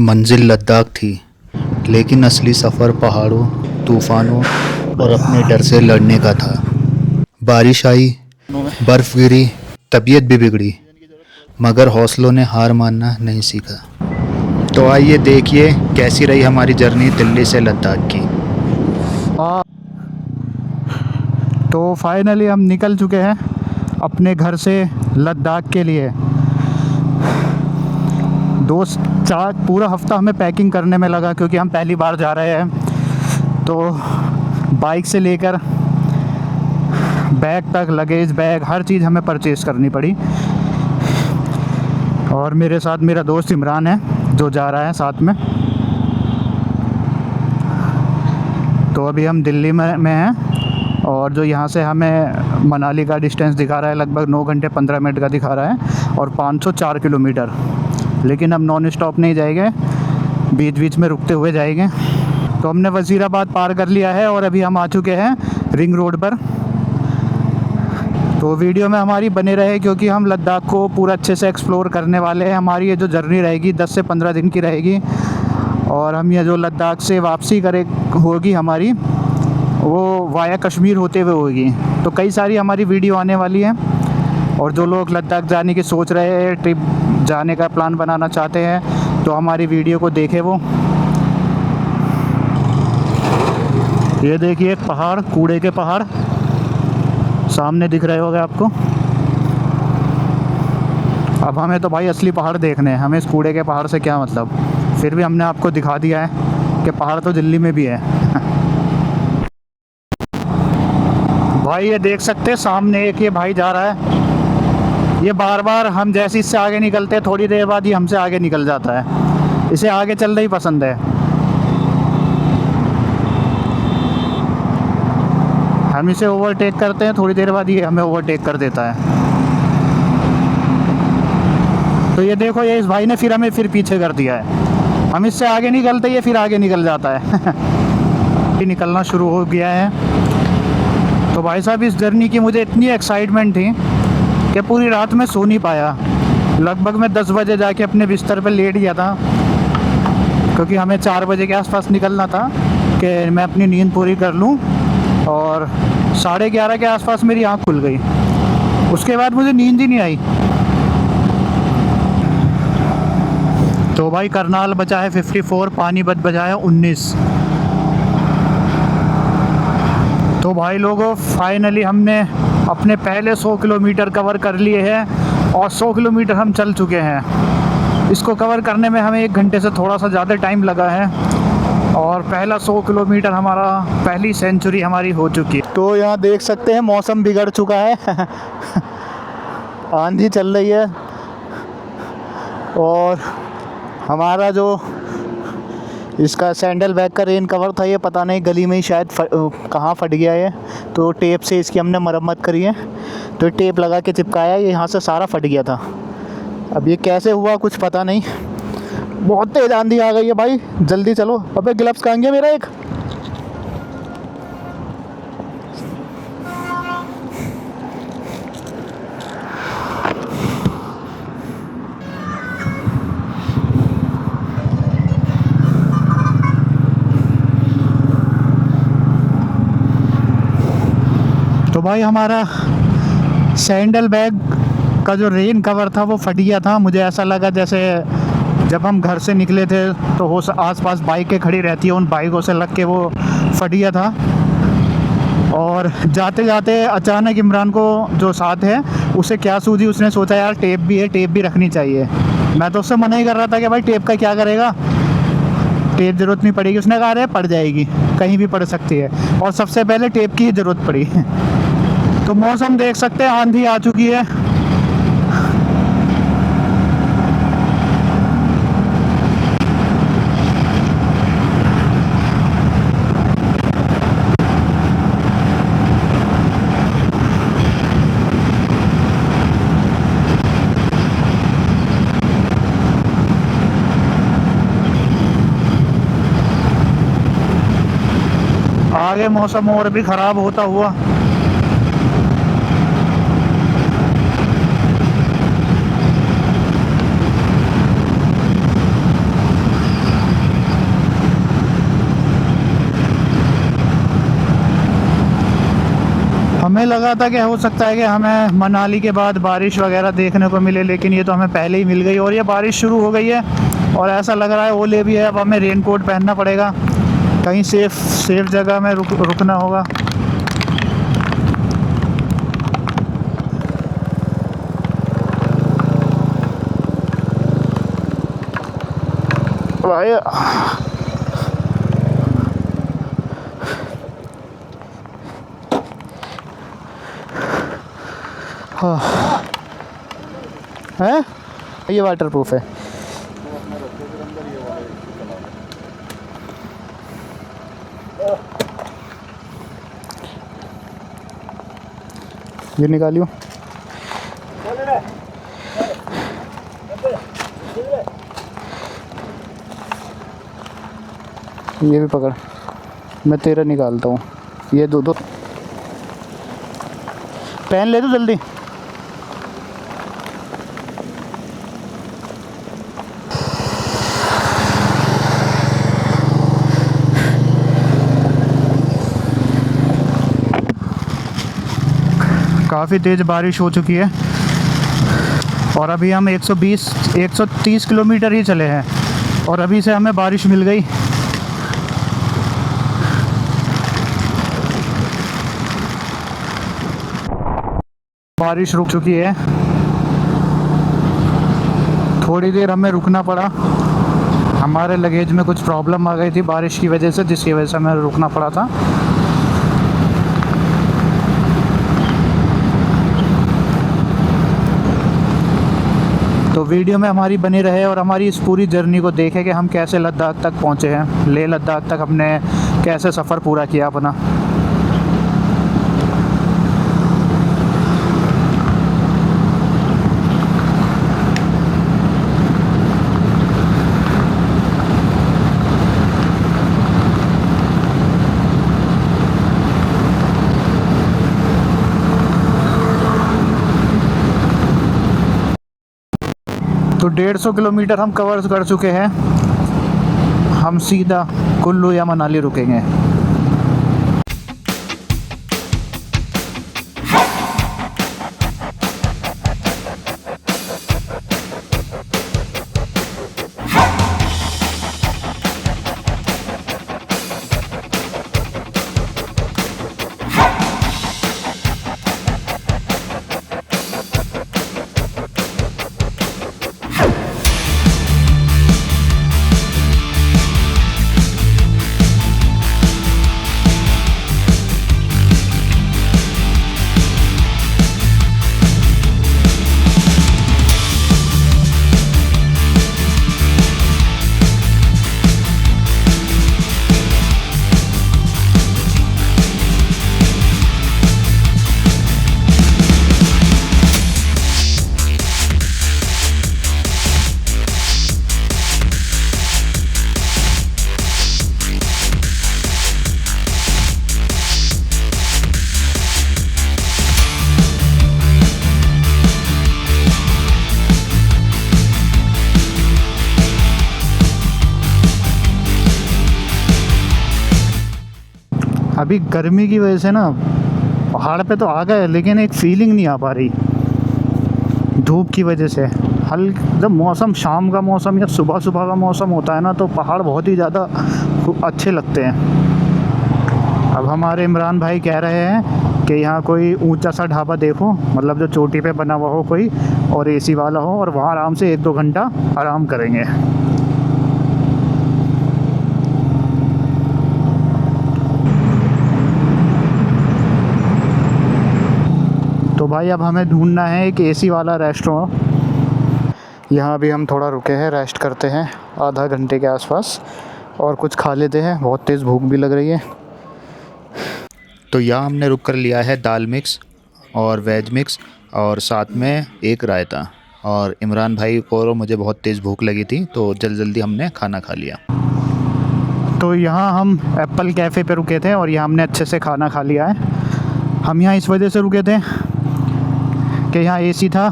मंजिल लद्दाख थी, लेकिन असली सफ़र पहाड़ों, तूफ़ानों और अपने डर से लड़ने का था। बारिश आई, बर्फ़ गिरी, तबीयत भी बिगड़ी, मगर हौसलों ने हार मानना नहीं सीखा। तो आइए देखिए कैसी रही हमारी जर्नी दिल्ली से लद्दाख की। तो फाइनली हम निकल चुके हैं अपने घर से लद्दाख के लिए। पूरा हफ्ता हमें पैकिंग करने में लगा, क्योंकि हम पहली बार जा रहे हैं। तो बाइक से लेकर बैग तक, लगेज बैग, हर चीज़ हमें परचेज़ करनी पड़ी। और मेरे साथ मेरा दोस्त इमरान है जो जा रहा है साथ में। तो अभी हम दिल्ली में हैं, और जो यहाँ से हमें मनाली का डिस्टेंस दिखा रहा है लगभग 9 घंटे 15 मिनट का दिखा रहा है, और 504 किलोमीटर। लेकिन हम नॉन स्टॉप नहीं जाएंगे, बीच बीच में रुकते हुए जाएंगे। तो हमने वज़ीराबाद पार कर लिया है और अभी हम आ चुके हैं रिंग रोड पर। तो वीडियो में हमारी बने रहे, क्योंकि हम लद्दाख को पूरा अच्छे से एक्सप्लोर करने वाले हैं। हमारी ये जो जर्नी रहेगी 10 से 15 दिन की रहेगी, और हम ये जो लद्दाख से वापसी होगी हमारी, वो वाया कश्मीर होते हुए होगी। तो कई सारी हमारी वीडियो आने वाली है, और जो लोग लद्दाख जाने की सोच रहे हैं, ट्रिप जाने का प्लान बनाना चाहते हैं, तो हमारी वीडियो को देखें। वो ये देखिए एक पहाड़, कूड़े के पहाड़ सामने दिख रहे होंगे आपको। अब हमें तो भाई असली पहाड़ देखने हैं, हमें इस कूड़े के पहाड़ से क्या मतलब। फिर भी हमने आपको दिखा दिया है कि पहाड़ तो दिल्ली में भी है। भाई ये देख सकते हैं सामने एक ये भाई जा रहा है। ये बार बार हम जैसे इससे आगे निकलते हैं, थोड़ी देर बाद ही हमसे आगे निकल जाता है। इसे आगे चलना ही पसंद है। हम इसे ओवरटेक करते हैं, थोड़ी देर बाद ये हमें ओवरटेक कर देता है। तो ये देखो, ये इस भाई ने फिर हमें पीछे कर दिया है। हम इससे आगे निकलते, ये फिर आगे निकल जाता है। निकलना शुरू हो गया है। तो भाई साहब, इस जर्नी की मुझे इतनी एक्साइटमेंट थी कि पूरी रात में सो नहीं पाया। लगभग मैं 10 बजे जाके अपने बिस्तर पर लेट गया था, क्योंकि हमें 4 बजे के आसपास निकलना था कि मैं अपनी नींद पूरी कर लूँ। और 11:30 के आसपास मेरी आँख खुल गई। उसके बाद मुझे नींद ही नहीं आई। तो भाई करनाल बचा है 54, पानीपत बचा है 19। तो भाई लोगों, फाइनली हमने अपने पहले 100 किलोमीटर कवर कर लिए हैं, और 100 किलोमीटर हम चल चुके हैं। इसको कवर करने में हमें 1 घंटे से थोड़ा सा ज़्यादा टाइम लगा है, और पहला 100 किलोमीटर हमारा, पहली सेंचुरी हमारी हो चुकी है। तो यहाँ देख सकते हैं मौसम बिगड़ चुका है। आंधी चल रही है, और हमारा जो इसका सैंडल बैग का रेन कवर था, ये पता नहीं गली में ही शायद कहाँ फट गया है। तो टेप से इसकी हमने मरम्मत करी है। तो टेप लगा के चिपकाया, ये यहाँ से सारा फट गया था। अब ये कैसे हुआ कुछ पता नहीं। बहुत तेज़ आंधी आ गई है भाई, जल्दी चलो। अबे ग्लव्स कहाँ गया मेरा एक। तो भाई हमारा सैंडल बैग का जो रेन कवर था वो फट गया था। मुझे ऐसा लगा जैसे जब हम घर से निकले थे तो वो आसपास बाइकें खड़ी रहती है, उन बाइकों से लग के वो फट गया था। और जाते जाते अचानक इमरान को जो साथ है उसे क्या सूझी, उसने सोचा यार टेप भी है, टेप भी रखनी चाहिए। मैं तो उससे मना ही कर रहा था कि भाई टेप का क्या करेगा, टेप ज़रूरत नहीं पड़ेगी। उसने कहा अरे पड़ जाएगी, कहीं भी पड़ सकती है। और सबसे पहले टेप की ही ज़रूरत पड़ी। तो मौसम देख सकते हैं, आंधी आ चुकी है। आगे मौसम और भी ख़राब होता हुआ। हमें लगा था कि हो सकता है कि हमें मनाली के बाद बारिश वगैरह देखने को मिले, लेकिन ये तो हमें पहले ही मिल गई और ये बारिश शुरू हो गई है और ऐसा लग रहा है ओले भी है। अब हमें रेनकोट पहनना पड़ेगा, कहीं सेफ जगह में रुकना होगा। भाई हाँ है, ये वाटर प्रूफ है। ये निकालियो, ये भी पकड़, मैं तेरा निकालता हूँ। ये दो पहन ले तो जल्दी। काफ़ी तेज़ बारिश हो चुकी है और अभी हम 130 किलोमीटर ही चले हैं और अभी से हमें बारिश मिल गई। बारिश रुक चुकी है, थोड़ी देर हमें रुकना पड़ा, हमारे लगेज में कुछ प्रॉब्लम आ गई थी बारिश की वजह से, जिसकी वजह से हमें रुकना पड़ा था। तो वीडियो में हमारी बनी रहे और हमारी इस पूरी जर्नी को देखें कि हम कैसे लद्दाख तक पहुँचे हैं, लेह लद्दाख तक हमने कैसे सफ़र पूरा किया अपना। तो 150 किलोमीटर हम कवर कर चुके हैं, हम सीधा कुल्लू या मनाली रुकेंगे। अभी गर्मी की वजह से ना पहाड़ पे तो आ गए, लेकिन एक फीलिंग नहीं आ पा रही धूप की वजह से। जब मौसम शाम का मौसम या सुबह सुबह का मौसम होता है ना, तो पहाड़ बहुत ही ज़्यादा अच्छे लगते हैं। अब हमारे इमरान भाई कह रहे हैं कि यहाँ कोई ऊंचा सा ढाबा देखो, मतलब जो चोटी पे बना हुआ हो कोई, और एसी वाला हो, और वहाँ आराम से 1-2 घंटा आराम करेंगे। तो भाई अब हमें ढूंढना है एक एसी वाला रेस्टोरेंट। यहाँ भी हम थोड़ा रुके हैं, रेस्ट करते हैं आधा घंटे के आसपास और कुछ खा लेते हैं, बहुत तेज़ भूख भी लग रही है। तो यहाँ हमने रुक कर लिया है दाल मिक्स और वेज मिक्स और साथ में एक रायता। और इमरान भाई को और मुझे बहुत तेज़ भूख लगी थी, तो जल्दी हमने खाना खा लिया। तो यहाँ हम एप्पल कैफ़े पे रुके थे और यहाँ हमने अच्छे से खाना खा लिया है। हम यहाँ इस वजह से रुके थे कि यहाँ एसी था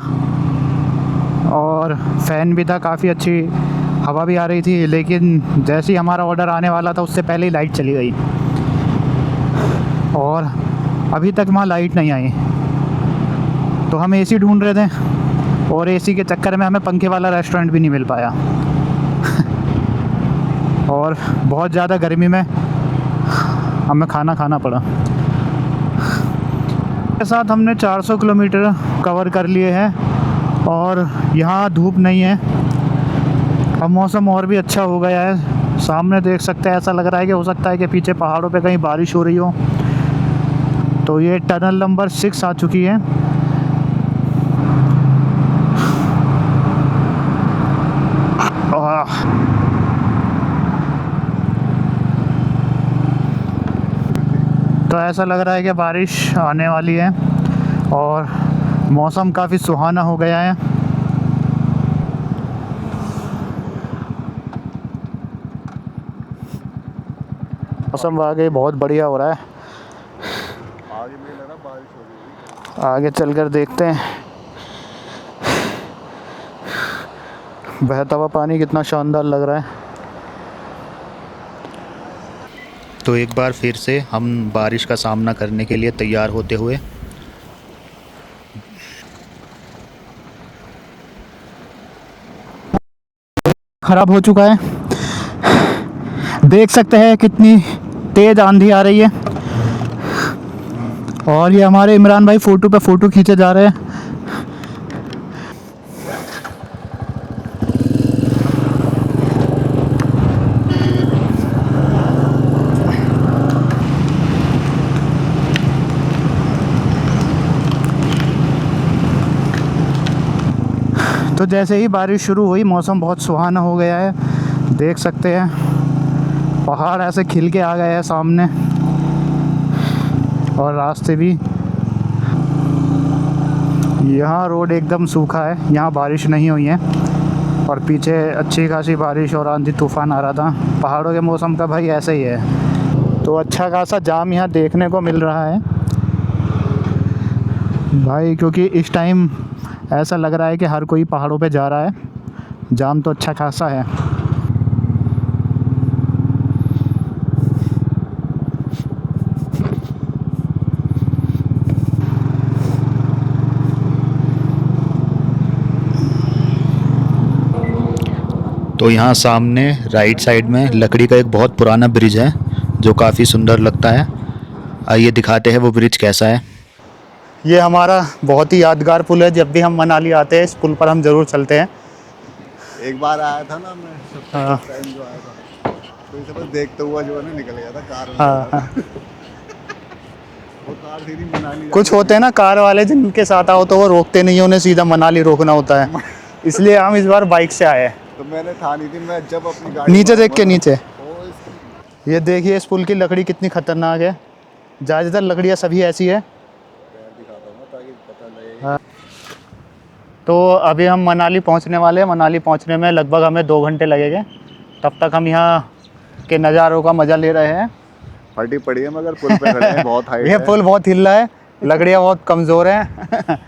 और फ़ैन भी था, काफ़ी अच्छी हवा भी आ रही थी, लेकिन जैसे ही हमारा ऑर्डर आने वाला था उससे पहले ही लाइट चली गई और अभी तक वहाँ लाइट नहीं आई। तो हम एसी ढूंढ रहे थे और एसी के चक्कर में हमें पंखे वाला रेस्टोरेंट भी नहीं मिल पाया। और बहुत ज़्यादा गर्मी में हमें खाना खाना पड़ा। के साथ हमने 400 किलोमीटर कवर कर लिए हैं और यहाँ धूप नहीं है। अब मौसम और भी अच्छा हो गया है। सामने देख सकते हैं, ऐसा लग रहा है कि हो सकता है कि पीछे पहाड़ों पे कहीं बारिश हो रही हो। तो ये टनल नंबर 6 आ चुकी है। तो ऐसा लग रहा है कि बारिश आने वाली है और मौसम काफ़ी सुहाना हो गया है। मौसम आगे बहुत बढ़िया हो रहा है। आगे मुझे लग रहा बारिश हो रही आगे चलकर देखते हैं। बहता हुआ पानी कितना शानदार लग रहा है। तो एक बार फिर से हम बारिश का सामना करने के लिए तैयार होते हुए ख़राब हो चुका है। देख सकते हैं कितनी तेज़ आंधी आ रही है। और ये हमारे इमरान भाई फ़ोटो पे फ़ोटो खींचे जा रहे हैं। तो जैसे ही बारिश शुरू हुई मौसम बहुत सुहाना हो गया है। देख सकते हैं पहाड़ ऐसे खिल के आ गए हैं सामने और रास्ते भी। यहाँ रोड एकदम सूखा है, यहाँ बारिश नहीं हुई है और पीछे अच्छी खासी बारिश और आंधी तूफ़ान आ रहा था। पहाड़ों के मौसम का भाई ऐसा ही है। तो अच्छा खासा जाम यहाँ देखने को मिल रहा है भाई, क्योंकि इस टाइम ऐसा लग रहा है कि हर कोई पहाड़ों पे जा रहा है। जाम तो अच्छा खासा है। तो यहाँ सामने राइट साइड में लकड़ी का एक बहुत पुराना ब्रिज है जो काफ़ी सुंदर लगता है। आइए दिखाते हैं वो ब्रिज कैसा है। ये हमारा बहुत ही यादगार पुल है। जब भी हम मनाली आते हैं इस पुल पर हम ज़रूर चलते हैं। एक बार आया था ना मैं, हाँ। टाइम जो आया था तो इसे बस देखते हुआ जो है ना निकल गया था कार में। हाँ। वो कार सीधी मनाली कुछ होते हैं ना कार वाले, जिनके साथ आओ तो वो रोकते नहीं है, उन्हें सीधा मनाली रोकना होता है। इसलिए हम इस बार बाइक से आए हैं। तो मैंने ठानी थी मैं जब अपनी गाड़ी नीचे देख के नीचे ओ, इसकी ये देखिए इस पुल की लकड़ी कितनी खतरनाक है। ज़्यादातर लकड़ियाँ सभी ऐसी है। पैर दिखाता हूँ ताकि पता लगे। तो अभी हम मनाली पहुंचने वाले हैं। मनाली पहुंचने में लगभग हमें 2 घंटे लगेंगे। तब तक हम यहाँ के नज़ारों का मज़ा ले रहे हैं। फटी पड़ी है मगर पुल पे खड़े हैं, बहुत हाइट ये है। पुल बहुत हिल रहा है, लकड़ियाँ बहुत कमज़ोर हैं।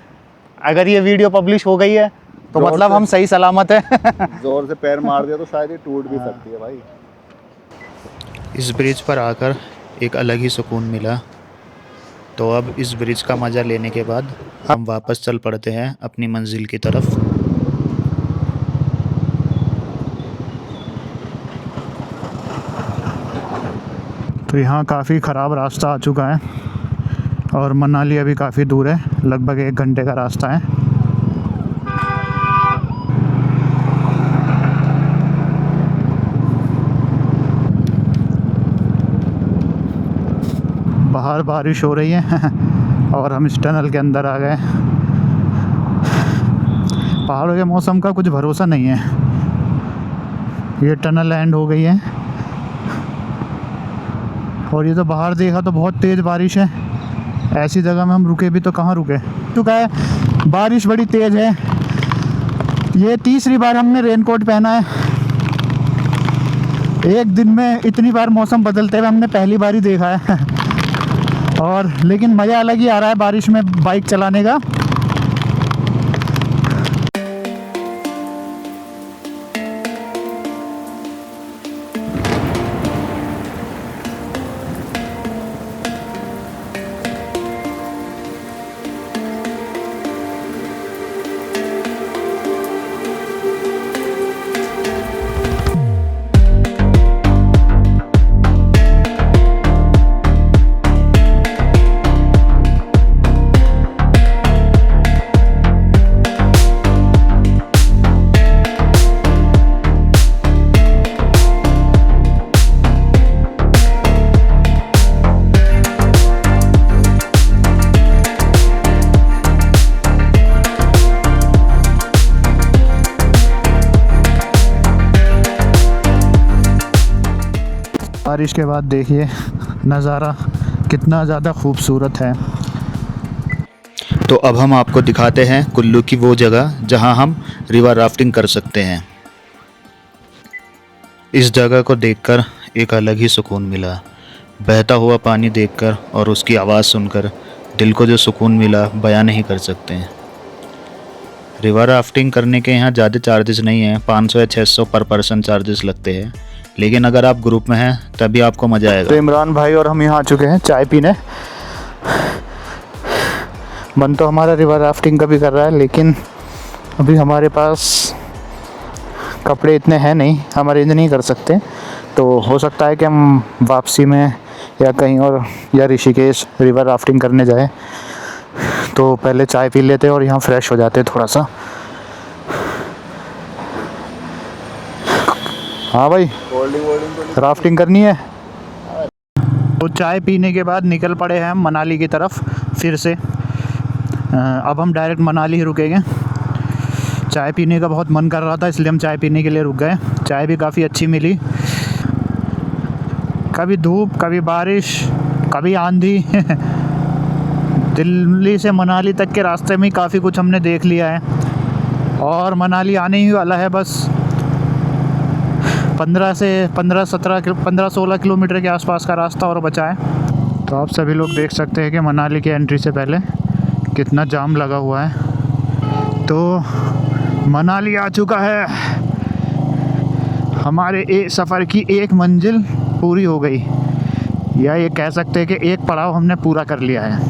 अगर ये वीडियो पब्लिश हो गई है तो जोर मतलब से। हम सही सलामत है। जोर से पैर मार दिया तो शायद ये टूट भी सकती है भाई। इस ब्रिज पर आकर एक अलग ही सुकून मिला। तो अब इस ब्रिज का मज़ा लेने के बाद हम वापस चल पड़ते हैं अपनी मंजिल की तरफ। तो यहाँ काफ़ी ख़राब रास्ता आ चुका है और मनाली अभी काफ़ी दूर है, लगभग 1 घंटे का रास्ता है। बाहर बारिश हो रही है और हम इस टनल के अंदर आ गए। पहाड़ों के मौसम का कुछ भरोसा नहीं है। ये टनल एंड हो गई है और ये तो बाहर देखा तो बहुत तेज़ बारिश है। ऐसी जगह में हम रुके भी तो कहाँ रुके। चुका है बारिश बड़ी तेज़ है। ये तीसरी बार हमने रेनकोट पहना है। एक दिन में इतनी बार मौसम बदलते हुए हमने पहली बार ही देखा है। और लेकिन मज़ा अलग ही आ रहा है बारिश में बाइक चलाने का। बारिश के बाद देखिए नज़ारा कितना ज़्यादा खूबसूरत है। तो अब हम आपको दिखाते हैं कुल्लू की वो जगह जहां हम रिवर राफ्टिंग कर सकते हैं। इस जगह को देखकर एक अलग ही सुकून मिला। बहता हुआ पानी देखकर और उसकी आवाज़ सुनकर दिल को जो सुकून मिला बयां नहीं कर सकते हैं। रिवर राफ्टिंग करने के यहाँ ज़्यादा चार्जेस नहीं हैं, 500 या 600 पर पर्सन चार्जेस लगते हैं, लेकिन अगर आप ग्रुप में हैं तभी आपको मज़ा आएगा। तो इमरान भाई और हम यहाँ आ चुके हैं चाय पीने। मन तो हमारा रिवर राफ्टिंग का भी कर रहा है, लेकिन अभी हमारे पास कपड़े इतने हैं नहीं, हम अरेंज नहीं कर सकते। तो हो सकता है कि हम वापसी में या कहीं और या ऋषिकेश रिवर राफ्टिंग करने जाए। तो पहले चाय पी लेते और यहाँ फ्रेश हो जाते थोड़ा सा। हाँ भाई, राफ्टिंग करनी है। तो चाय पीने के बाद निकल पड़े हैं हम मनाली की तरफ फिर से। अब हम डायरेक्ट मनाली ही रुकेंगे। चाय पीने का बहुत मन कर रहा था, इसलिए हम चाय पीने के लिए रुक गए। चाय भी काफ़ी अच्छी मिली। कभी धूप, कभी बारिश, कभी आंधी। दिल्ली से मनाली तक के रास्ते में काफ़ी कुछ हमने देख लिया है, और मनाली आने ही वाला है। बस 15-16 किलोमीटर के आसपास का रास्ता और बचा है। तो आप सभी लोग देख सकते हैं कि मनाली की एंट्री से पहले कितना जाम लगा हुआ है। तो मनाली आ चुका है। हमारे सफ़र की एक मंजिल पूरी हो गई, या ये कह सकते हैं कि एक पड़ाव हमने पूरा कर लिया है।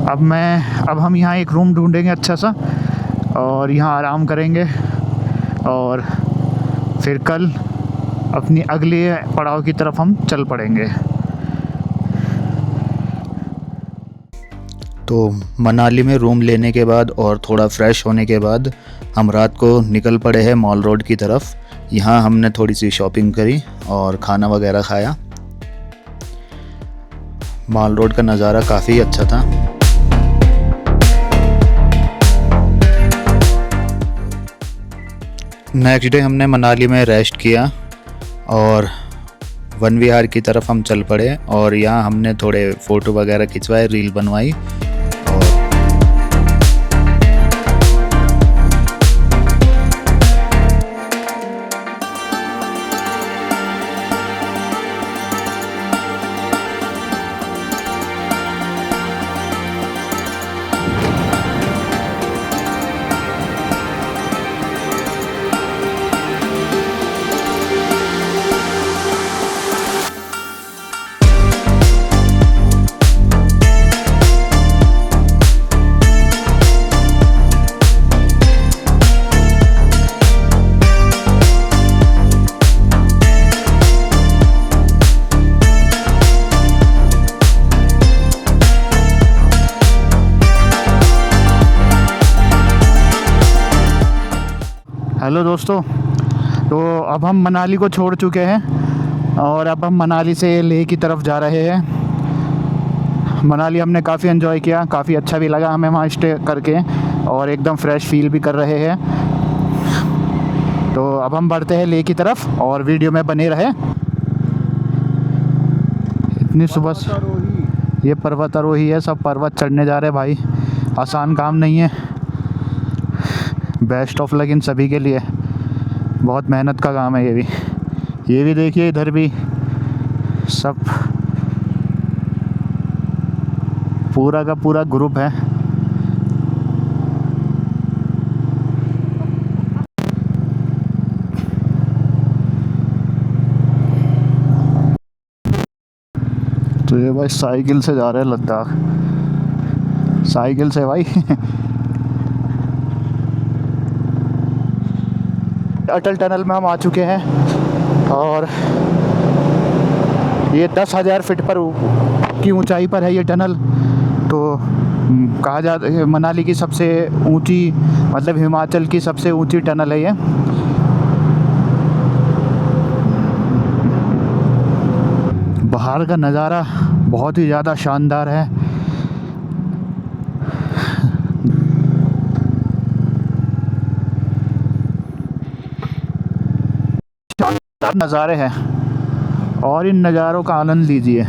अब हम यहाँ एक रूम ढूंढेंगे अच्छा सा, और यहाँ आराम करेंगे, और फिर कल अपनी अगली पड़ाव की तरफ हम चल पड़ेंगे। तो मनाली में रूम लेने के बाद और थोड़ा फ्रेश होने के बाद हम रात को निकल पड़े हैं मॉल रोड की तरफ। यहाँ हमने थोड़ी सी शॉपिंग करी और खाना वगैरह खाया। मॉल रोड का नज़ारा काफ़ी अच्छा था। नेक्स्ट डे हमने मनाली में रेस्ट किया और वन विहार की तरफ हम चल पड़े, और यहाँ हमने थोड़े फ़ोटो वगैरह खिंचवाए, रील बनवाई। हेलो दोस्तों, तो अब हम मनाली को छोड़ चुके हैं और अब हम मनाली से लेह की तरफ जा रहे हैं। मनाली हमने काफ़ी एंजॉय किया, काफ़ी अच्छा भी लगा हमें वहाँ स्टे करके, और एकदम फ्रेश फील भी कर रहे हैं। तो अब हम बढ़ते हैं लेह की तरफ, और वीडियो में बने रहे। इतनी सुबह ये पर्वतारोही है, सब पर्वत चढ़ने जा रहे हैं भाई। आसान काम नहीं है। बेस्ट ऑफ लक इन सभी के लिए, बहुत मेहनत का काम है ये भी देखिए, इधर भी सब पूरा का पूरा ग्रुप है। तो ये भाई साइकिल से जा रहे हैं लद्दाख, साइकिल से भाई। अटल टनल में हम आ चुके हैं, और ये 10,000 फीट पर की ऊंचाई पर है ये टनल। तो कहा जाता है मनाली की सबसे ऊंची, मतलब हिमाचल की सबसे ऊंची टनल है ये। बाहर का नज़ारा बहुत ही ज़्यादा शानदार है। शानदार नज़ारे हैं। और इन नज़ारों का आनंद लीजिए।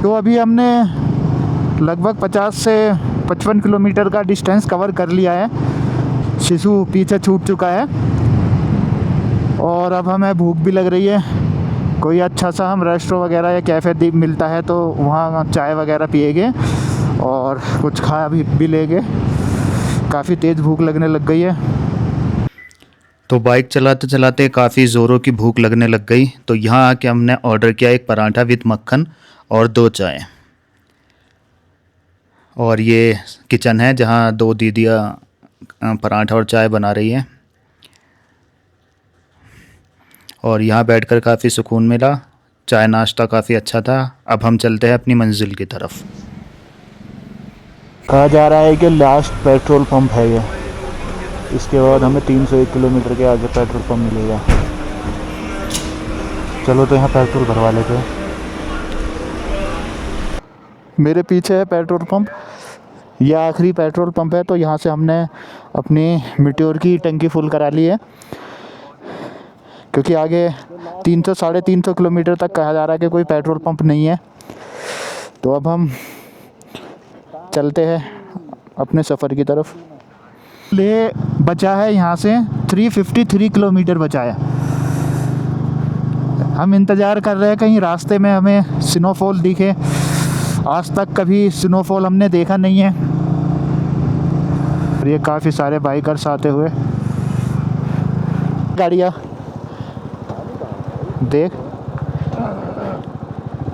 तो अभी हमने लगभग 50 से 55 किलोमीटर का डिस्टेंस कवर कर लिया है। शिशु पीछे छूट चुका है और अब हमें भूख भी लग रही है। कोई अच्छा सा हम रेस्टोरेंट वगैरह या कैफ़े मिलता है तो वहाँ चाय वगैरह पिएंगे और कुछ खा भी लेंगे। काफ़ी तेज़ भूख लगने लग गई है। तो बाइक चलाते चलाते काफ़ी ज़ोरों की भूख लगने लग गई, तो यहाँ आके हमने ऑर्डर किया एक पराठा विद मक्खन और 2 चाय। और ये किचन है जहाँ 2 दीदियाँ पराठा और चाय बना रही हैं और यहाँ बैठकर काफ़ी सुकून मिला। चाय नाश्ता काफ़ी अच्छा था। अब हम चलते हैं अपनी मंजिल की तरफ। कहा जा रहा है कि लास्ट पेट्रोल पंप है ये। इसके बाद हमें 301 किलोमीटर के आगे पेट्रोल पंप मिलेगा। चलो तो यहाँ पेट्रोल भरवा लेते हैं। मेरे पीछे है पेट्रोल पंप। यह आखिरी पेट्रोल पंप है, तो यहाँ से हमने अपनी मीटियोर की टंकी फुल करा ली है, क्योंकि आगे 300 साढ़े 300 किलोमीटर तक कहा जा रहा है कि कोई पेट्रोल पंप नहीं है। तो अब हम चलते हैं अपने सफ़र की तरफ। ले बचा है यहाँ से 353 किलोमीटर बचा है। हम इंतज़ार कर रहे हैं कहीं रास्ते में हमें स्नोफॉल दिखे। आज तक कभी स्नोफॉल हमने देखा नहीं है। और ये काफ़ी सारे बाइकर्स आते हुए। गाड़ियाँ देख,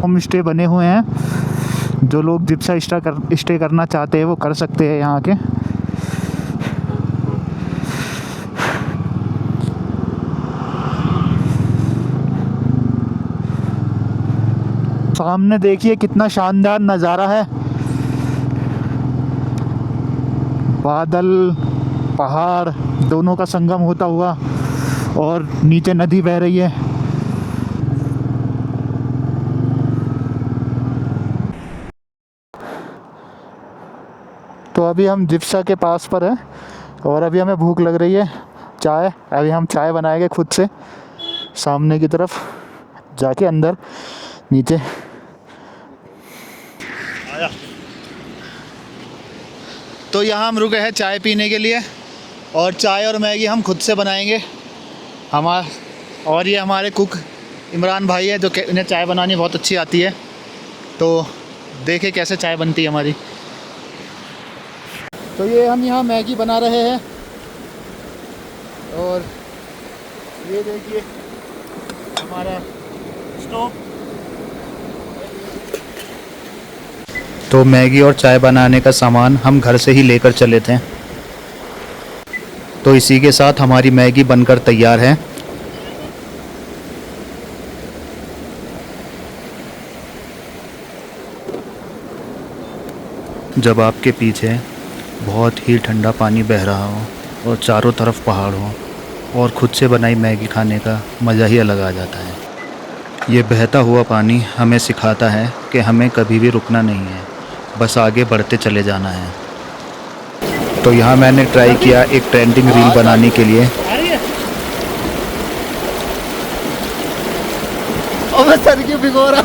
होम स्टे बने हुए हैं। जो लोग जिप्सा स्टे करना चाहते हैं वो कर सकते हैं यहाँ के। सामने देखिए कितना शानदार नज़ारा है। बादल पहाड़ दोनों का संगम होता हुआ और नीचे नदी बह रही है। तो अभी हम जिप्सा के पास पर हैं और अभी हमें भूख लग रही है। चाय, अभी हम चाय बनाएंगे खुद से। सामने की तरफ जाके अंदर नीचे तो यहाँ हम रुके हैं चाय पीने के लिए, और चाय और मैगी हम खुद से बनाएंगे। और ये हमारे कुक इमरान भाई है, जो इन्हें चाय बनानी बहुत अच्छी आती है। तो देखें कैसे चाय बनती है हमारी। तो ये हम यहाँ मैगी बना रहे हैं और ये देखिए हमारा स्टोव। तो मैगी और चाय बनाने का सामान हम घर से ही लेकर चले थे। तो इसी के साथ हमारी मैगी बनकर तैयार है। जब आपके पीछे बहुत ही ठंडा पानी बह रहा हो और चारों तरफ पहाड़ हो और खुद से बनाई मैगी खाने का मज़ा ही अलग आ जाता है। ये बहता हुआ पानी हमें सिखाता है कि हमें कभी भी रुकना नहीं है, बस आगे बढ़ते चले जाना है। तो यहाँ मैंने ट्राई किया एक ट्रेंडिंग रील बनाने के लिए। अबे सर क्यों भिगो रहा?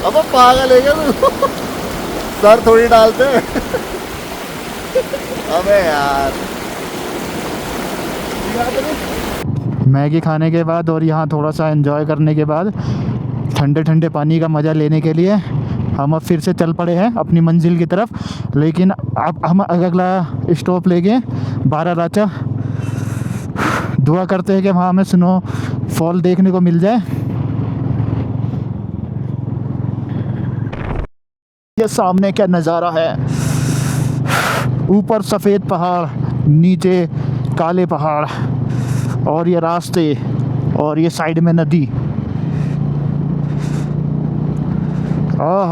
अब पागल है क्या तू? सर थोड़ी डालते हैं। अबे यार मैगी खाने के बाद और यहाँ थोड़ा सा एंजॉय करने के बाद ठंडे ठंडे पानी का मज़ा लेने के लिए हम अब फिर से चल पड़े हैं अपनी मंजिल की तरफ। लेकिन अब हम अगला स्टॉप लेके बारालाचा। दुआ करते हैं कि वहाँ हमें स्नो फॉल देखने को मिल जाए। ये सामने क्या नज़ारा है, ऊपर सफ़ेद पहाड़, नीचे काले पहाड़, और ये रास्ते, और ये साइड में नदी। हा।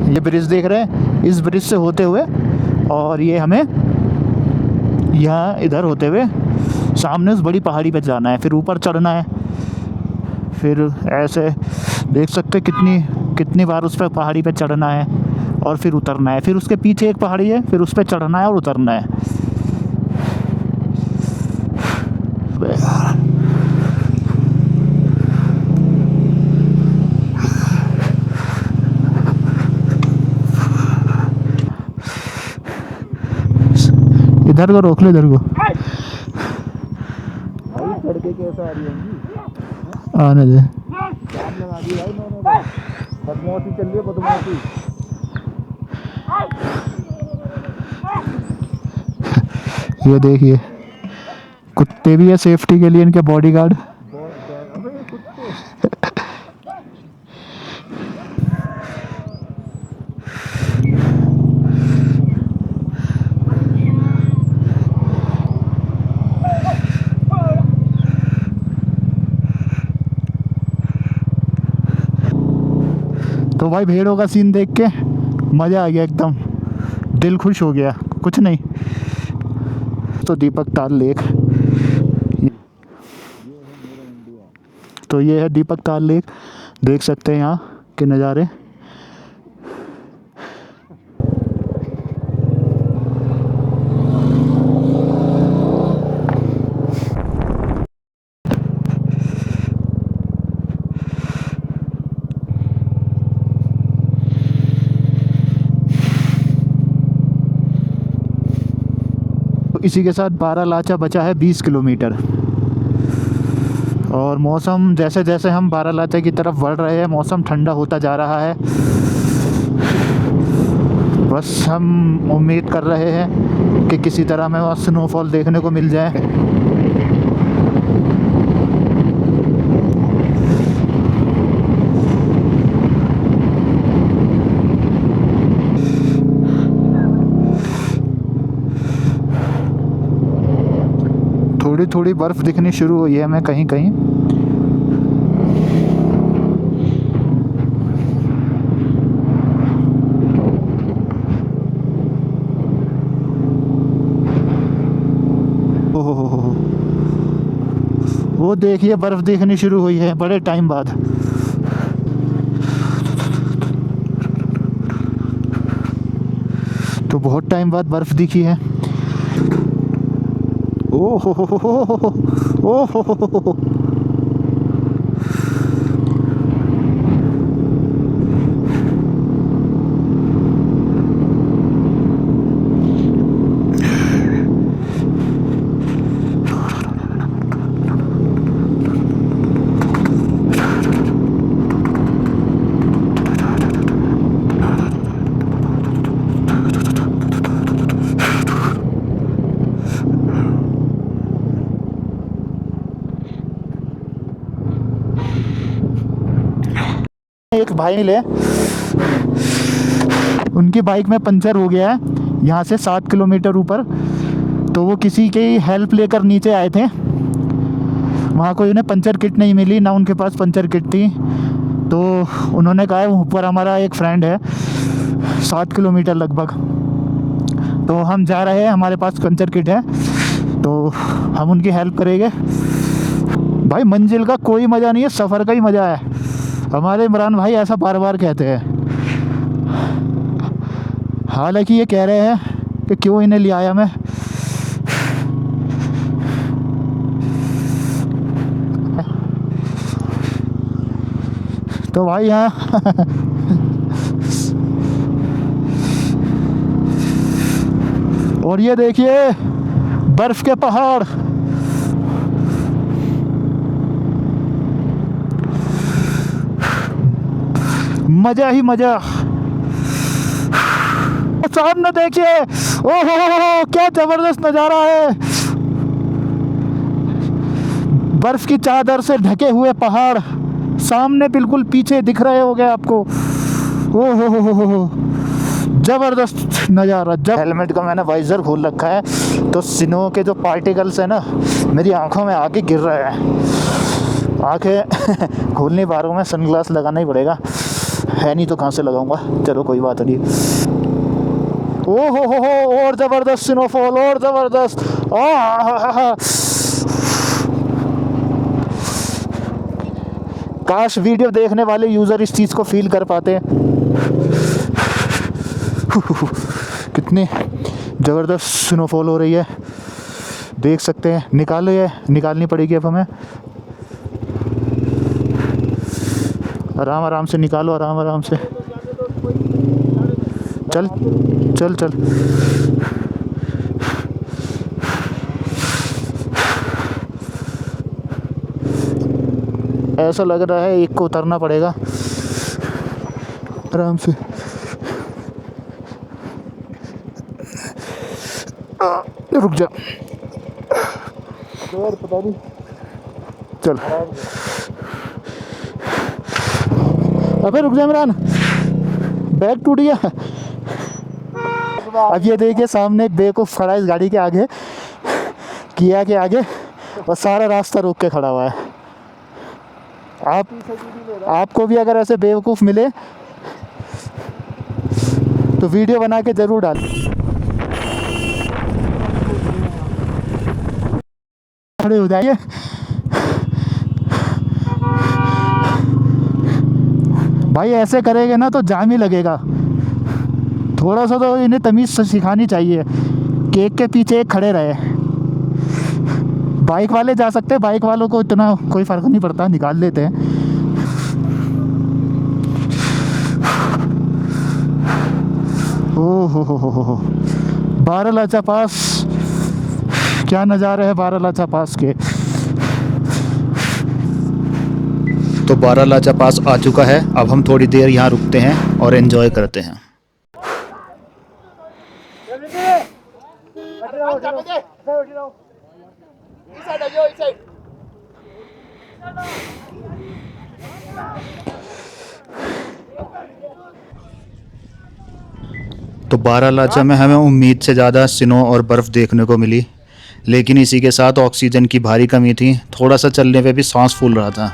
ये ब्रिज देख रहे हैं, इस ब्रिज से होते हुए और ये हमें यहाँ इधर होते हुए सामने उस बड़ी पहाड़ी पे जाना है, फिर ऊपर चढ़ना है। फिर ऐसे देख सकते कितनी बार उस पर पहाड़ी पे चढ़ना है और फिर उतरना है। फिर उसके पीछे एक पहाड़ी है, फिर उस पर चढ़ना है और उतरना है। इधर को रोक लो, इधर को सड़कें कैसे आ रही होंगी? आने दे। चाप लगा दी भाई मैंने। बदमाशी चल रही है, बदमाशी। ये देखिए कुत्ते भी है सेफ्टी के लिए, इनके बॉडीगार्ड। अबे कुत्ते। तो भाई भेड़ों का सीन देख के मज़ा आ गया, एकदम दिल खुश हो गया। कुछ नहीं तो दीपक ताल लेक, तो ये है दीपक ताल लेक। देख सकते हैं यहाँ के नज़ारे। इसी के साथ बारालाचा बचा है 20 किलोमीटर। और मौसम जैसे जैसे हम बारालाचा की तरफ बढ़ रहे हैं, मौसम ठंडा होता जा रहा है। बस हम उम्मीद कर रहे हैं कि किसी तरह में वहाँ स्नोफॉल देखने को मिल जाए। थोड़ी थोड़ी बर्फ़ दिखनी शुरू हुई है हमें कहीं कहीं। ओहो, वो देखिए बर्फ़ दिखनी शुरू हुई है बड़े टाइम बाद। तो बहुत टाइम बाद बर्फ़ दिखी है। ओहो ओहो। एक भाई मिले, उनकी बाइक में पंचर हो गया है यहाँ से 7 किलोमीटर ऊपर। तो वो किसी की हेल्प लेकर नीचे आए थे, वहाँ कोई उन्हें पंचर किट नहीं मिली, ना उनके पास पंचर किट थी। तो उन्होंने कहा ऊपर हमारा एक फ्रेंड है 7 किलोमीटर लगभग, तो हम जा रहे हैं, हमारे पास पंचर किट है, तो हम उनकी हेल्प करेंगे। भाई मंजिल का कोई मज़ा नहीं है, सफ़र का ही मज़ा है। हमारे इमरान भाई ऐसा बार बार कहते हैं। हालांकि ये कह रहे हैं कि क्यों इन्हें ले आया मैं। तो भाई यहाँ और ये देखिए बर्फ के पहाड़। मजा ही मजा। सामने देखिए, ओहो क्या जबरदस्त नजारा है। बर्फ की चादर से ढके हुए पहाड़ सामने बिल्कुल पीछे दिख रहे होंगे आपको। ओहो जबरदस्त नज़ारा। जब हेलमेट का मैंने वाइजर खोल रखा है तो स्नो के जो पार्टिकल्स है ना मेरी आंखों में आके गिर रहे हैं। आंखें खोल नहीं पा रहा हूँ मैं, सनग्लास लगाना ही पड़ेगा, है नहीं तो कहाँ से लगाऊंगा। चलो कोई बात नहीं। ओहो और ज़बरदस्त स्नोफॉल, और ज़बरदस्त। काश वीडियो देखने वाले यूज़र इस चीज़ को फील कर पाते। कितनी ज़बरदस्त स्नोफॉल हो रही है, देख सकते हैं। निकालो, ये निकालनी पड़ेगी अब हमें। आराम आराम से निकालो, आराम आराम से। चल चल चल। ऐसा लग रहा है एक को उतरना पड़ेगा आराम से। रुक जा, पता नहीं। चल अबे रुक जा इमरान, बैग टूट गया। अब ये देखिए सामने एक बेवकूफ़ खड़ा है इस गाड़ी के आगे, किया के आगे, और सारा रास्ता रोक के खड़ा हुआ है। आपको भी अगर ऐसे बेवकूफ़ मिले तो वीडियो बना के ज़रूर डाल। खड़े हो जाइए। भाई ऐसे करेंगे ना तो जाम ही लगेगा। थोड़ा सा तो इन्हें तमीज़ सिखानी चाहिए कि एक के पीछे एक खड़े रहे। बाइक वाले जा सकते हैं, बाइक वालों को इतना कोई फ़र्क नहीं पड़ता, निकाल लेते हैं। ओह हो बारालाचा पास, क्या नज़ारे है बारालाचा पास के। तो बारालाचा पास आ चुका है। अब हम थोड़ी देर यहाँ रुकते हैं और एंजॉय करते हैं। तो बारालाचा में हमें उम्मीद से ज़्यादा स्नो और बर्फ़ देखने को मिली, लेकिन इसी के साथ ऑक्सीजन की भारी कमी थी। थोड़ा सा चलने पे भी सांस फूल रहा था।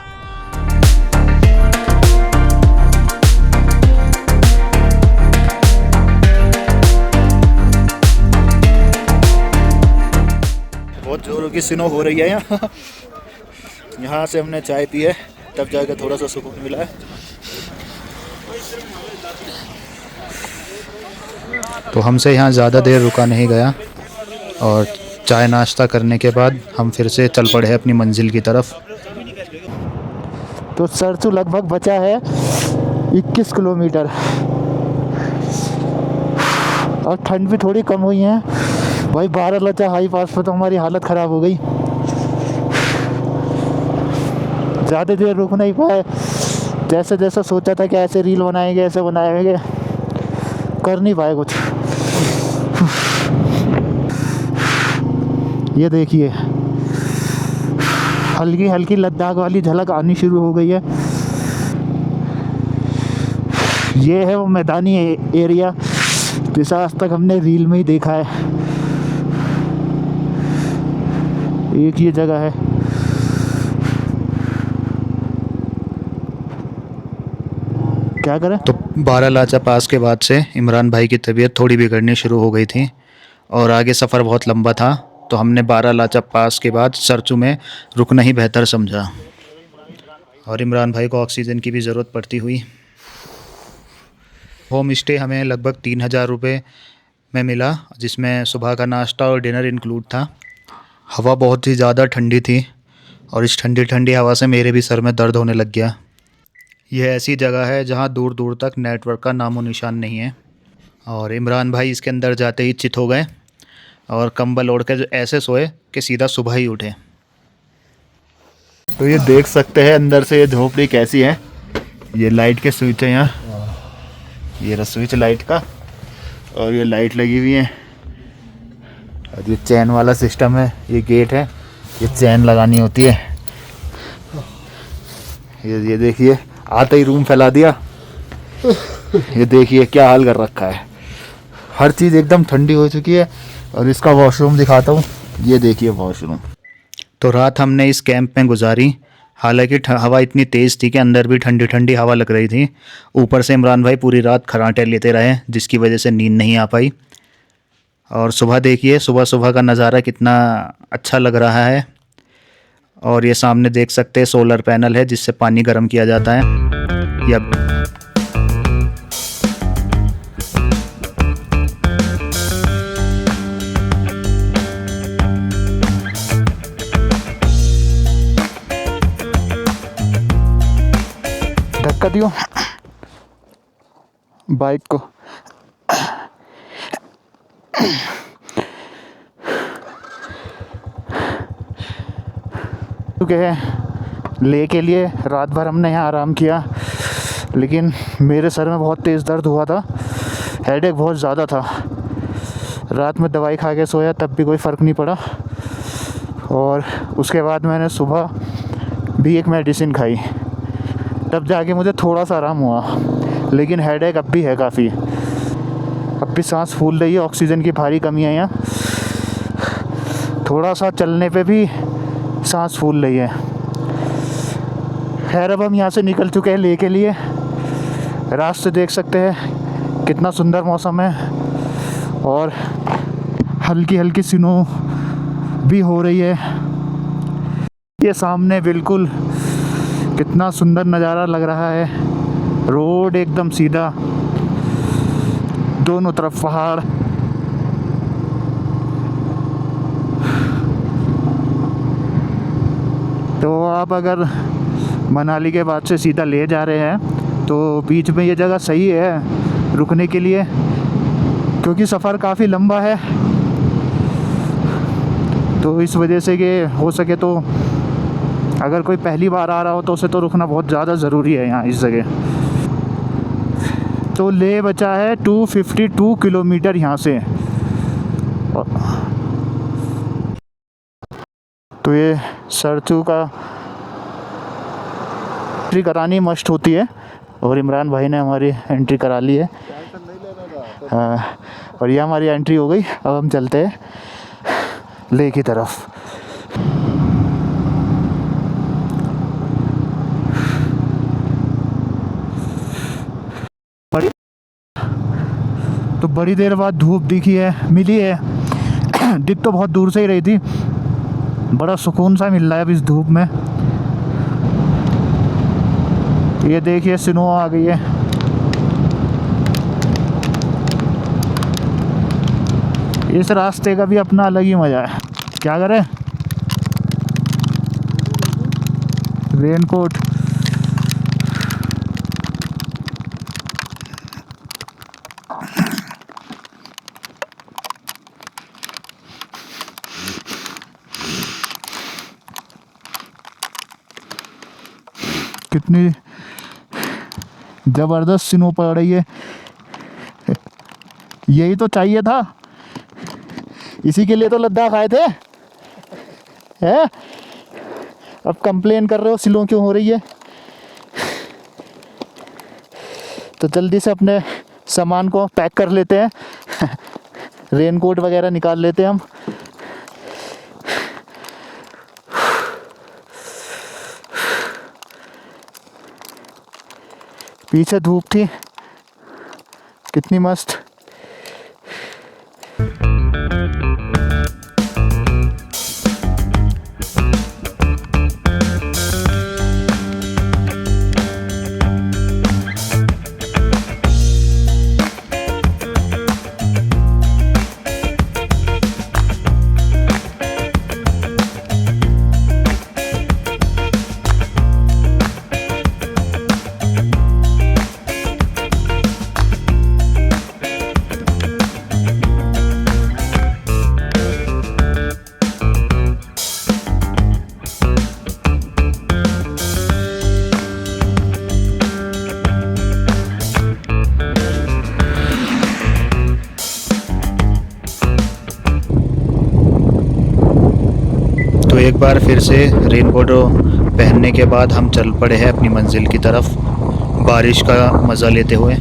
बहुत जोरों की स्नो हो रही है यहाँ। यहाँ से हमने चाय पी है, तब जाकर थोड़ा सा सुकून मिला है। तो हमसे यहाँ ज़्यादा देर रुका नहीं गया और चाय नाश्ता करने के बाद हम फिर से चल पड़े हैं अपनी मंजिल की तरफ। तो सरसू लगभग बचा है 21 किलोमीटर और ठंड भी थोड़ी कम हुई है। भाई बारालाचा हाई पास पर तो हमारी हालत ख़राब हो गई, ज़्यादा देर रुक नहीं पाए। जैसे जैसे सोचा था कि ऐसे रील बनाएंगे, ऐसे बनाएंगे, कर नहीं पाए कुछ। ये देखिए हल्की हल्की लद्दाख वाली झलक आनी शुरू हो गई है। ये है वो मैदानी एरिया जिसे आज तक हमने रील में ही देखा है। एक ये जगह है। क्या करें? तो बारालाचा पास के बाद से इमरान भाई की तबीयत थोड़ी बिगड़नी शुरू हो गई थी और आगे सफ़र बहुत लंबा था, तो हमने बारालाचा पास के बाद सरचू में रुकना ही बेहतर समझा और इमरान भाई को ऑक्सीजन की भी ज़रूरत पड़ती हुई। होम स्टे हमें लगभग 3,000 रुपये में मिला, जिसमें सुबह का नाश्ता और डिनर इंक्लूड था। हवा बहुत ही ज़्यादा ठंडी थी और इस ठंडी ठंडी हवा से मेरे भी सर में दर्द होने लग गया। यह ऐसी जगह है जहाँ दूर दूर तक नेटवर्क का नामो निशान नहीं है और इमरान भाई इसके अंदर जाते ही चित हो गए और कंबल ओढ़ के ऐसे सोए कि सीधा सुबह ही उठे। तो ये देख सकते हैं अंदर से ये झोपड़ी कैसी है। ये लाइट के स्विच है यहाँ, ये रहा स्विच लाइट का और ये लाइट लगी हुई है और ये चैन वाला सिस्टम है। ये गेट है, ये चैन लगानी होती है। ये देखिए आते ही रूम फैला दिया। ये देखिए क्या हाल कर रखा है। हर चीज़ एकदम ठंडी हो चुकी है और इसका वॉशरूम दिखाता हूँ। ये देखिए वॉशरूम। तो रात हमने इस कैंप में गुजारी। हालांकि हवा इतनी तेज़ थी कि अंदर भी ठंडी ठंडी हवा लग रही थी। ऊपर से इमरान भाई पूरी रात खर्राटे लेते रहे, जिसकी वजह से नींद नहीं आ पाई। और सुबह देखिए, सुबह सुबह का नज़ारा कितना अच्छा लग रहा है। और ये सामने देख सकते हैं सोलर पैनल है जिससे पानी गर्म किया जाता है। या धक्का दियो बाइक को। चुके हैं ले के लिए। रात भर हमने यहाँ आराम किया, लेकिन मेरे सर में बहुत तेज़ दर्द हुआ था। हेडेक बहुत ज़्यादा था। रात में दवाई खा के सोया तब भी कोई फ़र्क नहीं पड़ा और उसके बाद मैंने सुबह भी एक मेडिसिन खाई, तब जाके मुझे थोड़ा सा आराम हुआ। लेकिन हेडेक अब भी है काफ़ी। अब भी सांस फूल रही है, ऑक्सीजन की भारी कमी है यहाँ। थोड़ा सा चलने पे भी सांस फूल रही है। खैर अब हम यहाँ से निकल चुके हैं ले के लिए। रास्ते देख सकते हैं कितना सुंदर मौसम है और हल्की हल्की स्नो भी हो रही है। ये सामने बिल्कुल कितना सुंदर नज़ारा लग रहा है। रोड एकदम सीधा, दोनों तरफ पहाड़। तो आप अगर मनाली के बाद से सीधा ले जा रहे हैं तो बीच में ये जगह सही है रुकने के लिए, क्योंकि सफ़र काफ़ी लंबा है। तो इस वजह से कि हो सके तो अगर कोई पहली बार आ रहा हो तो उसे तो रुकना बहुत ज़्यादा ज़रूरी है यहाँ इस जगह। तो ले बचा है 252 किलोमीटर यहाँ से। तो ये सरचू का एंट्री करानी मस्ट होती है और इमरान भाई ने हमारी एंट्री करा ली है। हाँ, और ये हमारी एंट्री हो गई। अब हम चलते हैं ले की तरफ। तो बड़ी देर बाद धूप दिखी है, मिली है। दिख तो बहुत दूर से ही रही थी। बड़ा सुकून सा मिल रहा है अब इस धूप में। ये देखिए स्नो आ गई है। इस रास्ते का भी अपना अलग ही मज़ा है। क्या करें, रेनकोट। कितनी ज़बरदस्त स्नो पड़ रही है। यही तो चाहिए था, इसी के लिए तो लद्दाख आए थे। है अब कंप्लेन कर रहे हो स्नो क्यों हो रही है। तो जल्दी से अपने सामान को पैक कर लेते हैं। रेनकोट वगैरह निकाल लेते हैं हम। पीछे धूप थी कितनी मस्त। तो एक बार फिर से रेनकोट पहनने के बाद हम चल पड़े हैं अपनी मंजिल की तरफ, बारिश का मज़ा लेते हुए।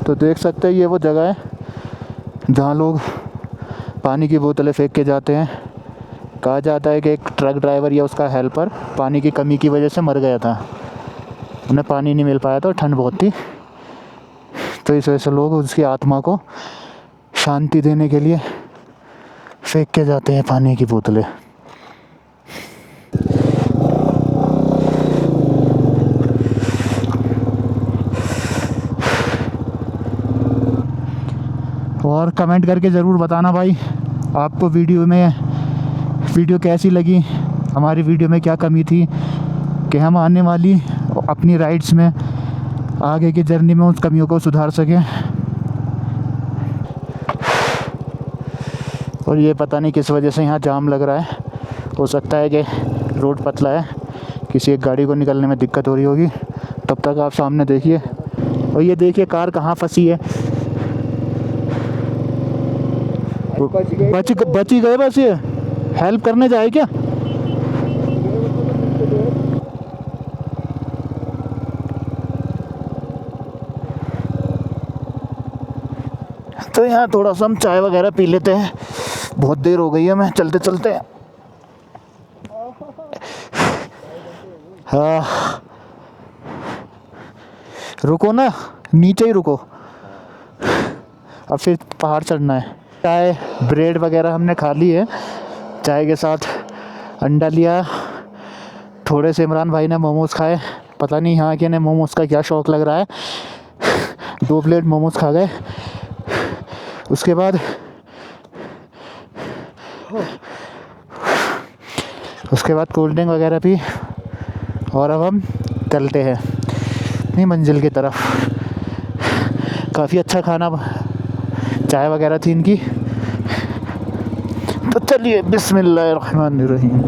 तो देख सकते हैं ये वो जगह है जहाँ लोग पानी की बोतलें फेंक के जाते हैं। कहा जाता है कि एक ट्रक ड्राइवर या उसका हेल्पर पानी की कमी की वजह से मर गया था, उन्हें पानी नहीं मिल पाया था और ठंड बहुत थी, तो इस वजह से लोग उसकी आत्मा को शांति देने के लिए फेंक के जाते हैं पानी की बोतलें। और कमेंट करके ज़रूर बताना भाई आपको वीडियो कैसी लगी, हमारी वीडियो में क्या कमी थी कि हम आने वाली अपनी राइड्स में आगे की जर्नी में उस कमियों को सुधार सकें। और ये पता नहीं किस वजह से यहाँ जाम लग रहा है, हो सकता है कि रोड पतला है, किसी एक गाड़ी को निकलने में दिक्कत हो रही होगी। तब तक आप सामने देखिए, और ये देखिए कार कहाँ फंसी है। बच ही गए बस। ये हेल्प करने जाए क्या? तो यहाँ थोड़ा सा हम चाय वगैरह पी लेते हैं, बहुत देर हो गई है हमें चलते चलते। हाँ रुको ना, नीचे ही रुको, अब फिर पहाड़ चढ़ना है। चाय ब्रेड वगैरह हमने खा ली है, चाय के साथ अंडा लिया, थोड़े से इमरान भाई ने मोमोज़ खाए। पता नहीं यहाँ के ने मोमोज़ का क्या शौक़ लग रहा है, 2 प्लेट मोमोज़ खा गए। उसके बाद कोल्ड ड्रिंक वगैरह पी, और अब हम चलते हैं अपनी मंजिल की तरफ। काफ़ी अच्छा खाना, चाय वगैरह थी इनकी। तो चलिए बिस्मिल्लाहिर्रहमानिर्रहीम।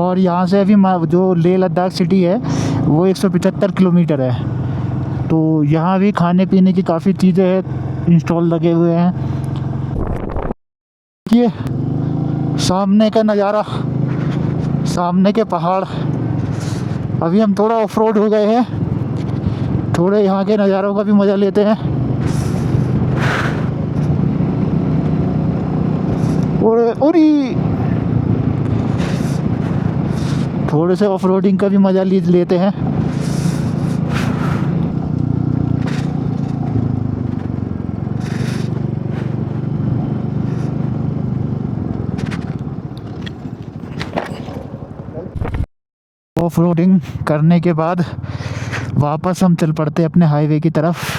और यहाँ से अभी जो लेह लद्दाख सिटी है वो 175 किलोमीटर है। तो यहाँ भी खाने पीने की काफ़ी चीज़ें हैं, इंस्टॉल लगे हुए हैं। ये सामने का नज़ारा, सामने के पहाड़। अभी हम थोड़ा ऑफ रोड हो गए हैं, थोड़े यहाँ के नज़ारों का भी मज़ा लेते हैं। और थोड़े से ऑफ रोडिंग का भी मज़ा लेते हैं। ऑफ रोडिंग करने के बाद वापस हम चल पड़ते अपने हाईवे की तरफ।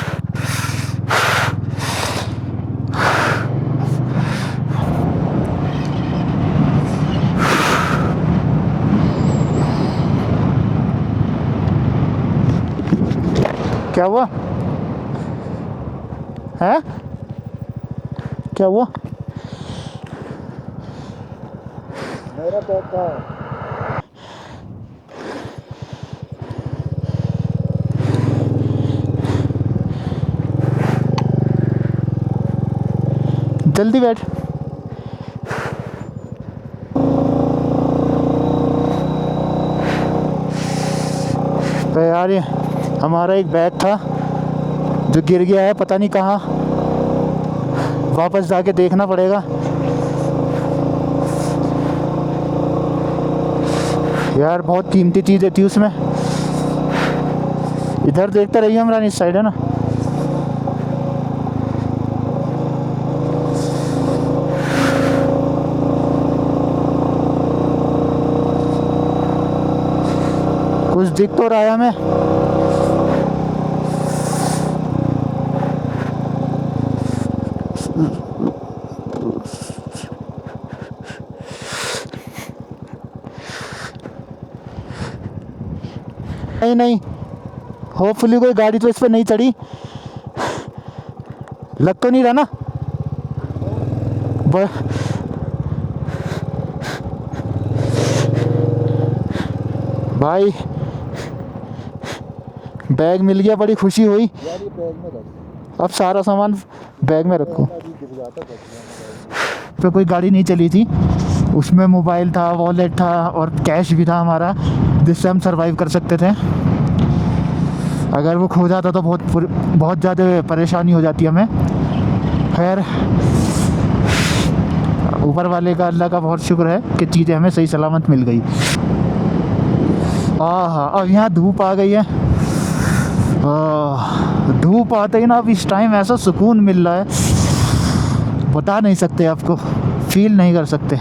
क्या हुआ है? क्या हुआ? मेरा बैग कहाँ है? जल्दी बैठ। तो यार ये हमारा एक बैग था जो गिर गया है, पता नहीं कहाँ, वापस जाके देखना पड़ेगा। यार बहुत कीमती चीज़ें थी उसमें। इधर देखते रहिए, हमारा इस साइड है ना। कुछ दिख तो रहा है हमें। नहीं, होपफुली कोई गाड़ी तो इस पर नहीं चढ़ी। लग तो नहीं रहा ना? भाई बैग मिल गया, बड़ी खुशी हुई। यार ये बैग में रख। अब सारा सामान बैग में रखो। पे कोई गाड़ी नहीं चली थी, उसमें मोबाइल था, वॉलेट था और कैश भी था हमारा, जिससे हम सरवाइव कर सकते थे। अगर वो खो जाता तो बहुत ज़्यादा परेशानी हो जाती हमें। खैर ऊपर वाले का, अल्लाह का बहुत शुक्र है कि चीज़ें हमें सही सलामत मिल गई। हाँ, अब यहाँ धूप आ गई है। धूप आते ही ना अब इस टाइम ऐसा सुकून मिल रहा है, बता नहीं सकते, आपको फील नहीं कर सकते।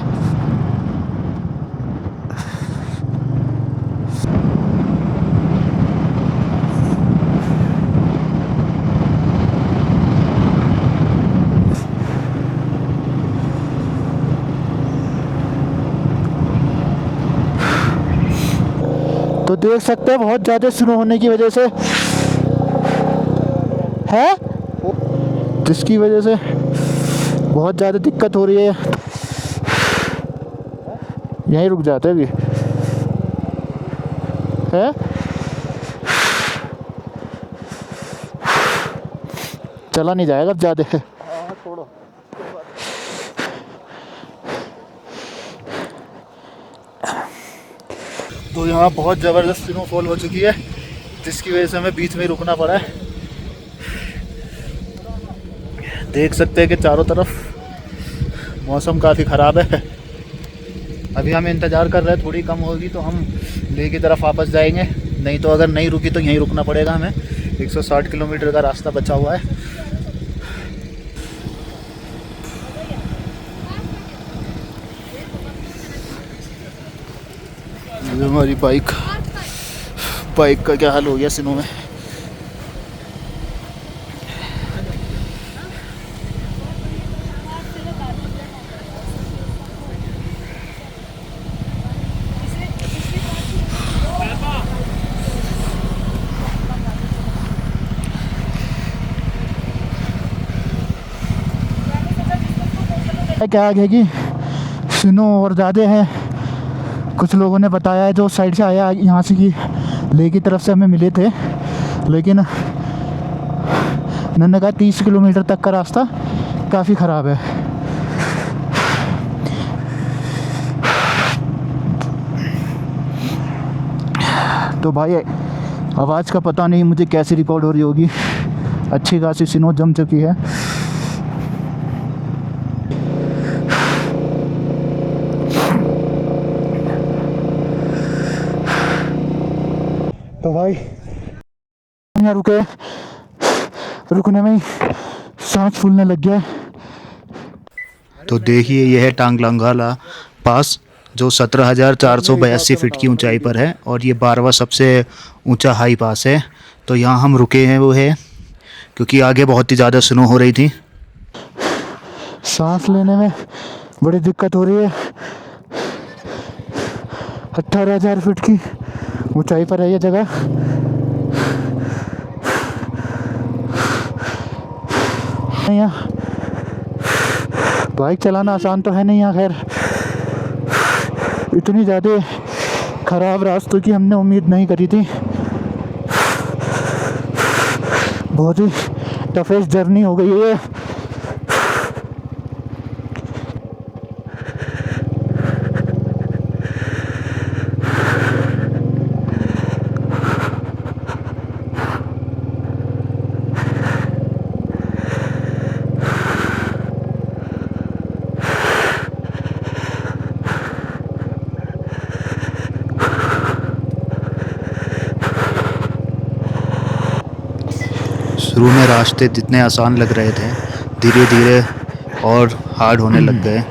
तो देख सकते हैं बहुत ज़्यादा स्नो होने की वजह से है, जिसकी वजह से बहुत ज़्यादा दिक्कत हो रही है। यहीं रुक जाते हैं अभी है। चला नहीं जाएगा अब ज़्यादा। तो यहाँ बहुत ज़बरदस्त स्नोफॉल हो चुकी है, जिसकी वजह से हमें बीच में रुकना पड़ा है। देख सकते हैं कि चारों तरफ मौसम काफ़ी ख़राब है। अभी हम इंतज़ार कर रहे हैं, थोड़ी कम होगी तो हम लेह की तरफ वापस जाएंगे, नहीं तो अगर नहीं रुकी तो यहीं रुकना पड़ेगा हमें। 160 किलोमीटर का रास्ता बचा हुआ है। हमारी बाइक का क्या हाल हो गया स्नो में। क्या आगे की स्नो और ज़्यादा है, कुछ लोगों ने बताया है जो उस साइड से आया यहाँ से कि लेह की तरफ से हमें मिले थे, लेकिन उन्होंने कहा 30 किलोमीटर तक का रास्ता काफ़ी ख़राब है। तो भाई आवाज़ का पता नहीं मुझे कैसे रिकॉर्ड हो रही होगी, अच्छी खासी स्नो जम चुकी है। तो भाई यहाँ रुकने में ही सांस फूलने लग गया। तो देखिए यह है टांगलंगाला पास जो 17,482 फीट की ऊंचाई पर है और ये 12वां सबसे ऊंचा हाई पास है। तो यहाँ हम रुके हैं वो है क्योंकि आगे बहुत ही ज़्यादा स्नो हो रही थी। सांस लेने में बड़ी दिक्कत हो रही है। 18,000 फीट की ऊंचाई पर है ये जगह। यहाँ बाइक चलाना आसान तो है नहीं यहाँ, खैर इतनी ज़्यादा ख़राब रास्तों की हमने उम्मीद नहीं करी थी। बहुत ही टफेस्ट जर्नी हो गई है। शुरू में रास्ते जितने आसान लग रहे थे धीरे धीरे और हार्ड होने लग गए।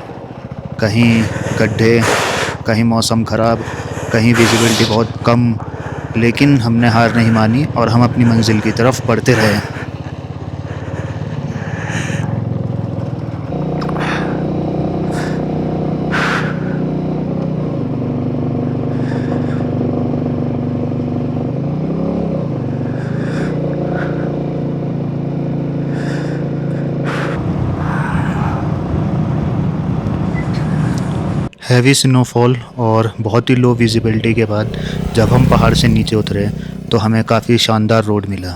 कहीं गड्ढे, कहीं मौसम ख़राब, कहीं विजिबिलिटी बहुत कम, लेकिन हमने हार नहीं मानी और हम अपनी मंजिल की तरफ बढ़ते रहे। हैवी स्नोफॉल और बहुत ही लो विजिबिलिटी के बाद जब हम पहाड़ से नीचे उतरे तो हमें काफ़ी शानदार रोड मिला।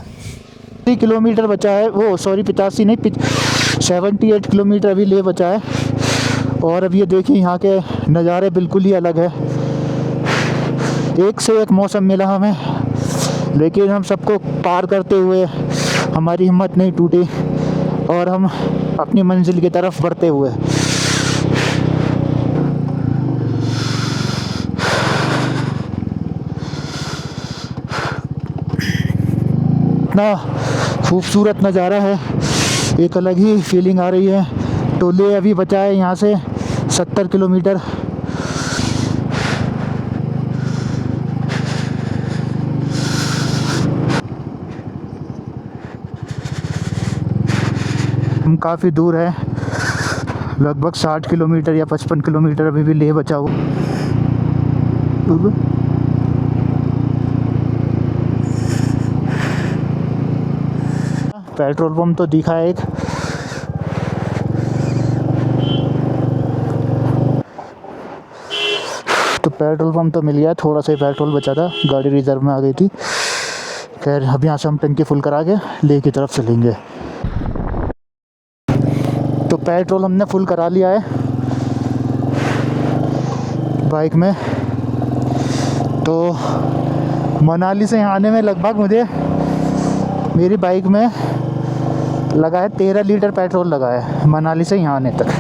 80 किलोमीटर बचा है, वो सॉरी 85 नहीं 78 किलोमीटर अभी ले बचा है। और अब ये देखिए यहाँ के नज़ारे बिल्कुल ही अलग है। एक से एक मौसम मिला हमें, लेकिन हम सबको पार करते हुए हमारी हिम्मत नहीं टूटी और हम अपनी मंजिल की तरफ बढ़ते हुए। इतना खूबसूरत नज़ारा है, एक अलग ही फीलिंग आ रही है। तो ले अभी बचा है यहाँ से 70 किलोमीटर। हम काफ़ी दूर है, लगभग 60 किलोमीटर या 55 किलोमीटर अभी भी ले बचा हुआ। पेट्रोल पंप तो दिखा है एक। तो पेट्रोल पंप तो मिल गया, थोड़ा सा ही पेट्रोल बचा था, गाड़ी रिजर्व में आ गई थी। खैर अब यहाँ से हम टंकी फुल करा के लेह की तरफ चलेंगे। तो पेट्रोल हमने फुल करा लिया है बाइक में। तो मनाली से यहाँ आने में लगभग मुझे मेरी बाइक में लगा है 13 लीटर पेट्रोल लगा है मनाली से यहाँ आने तक।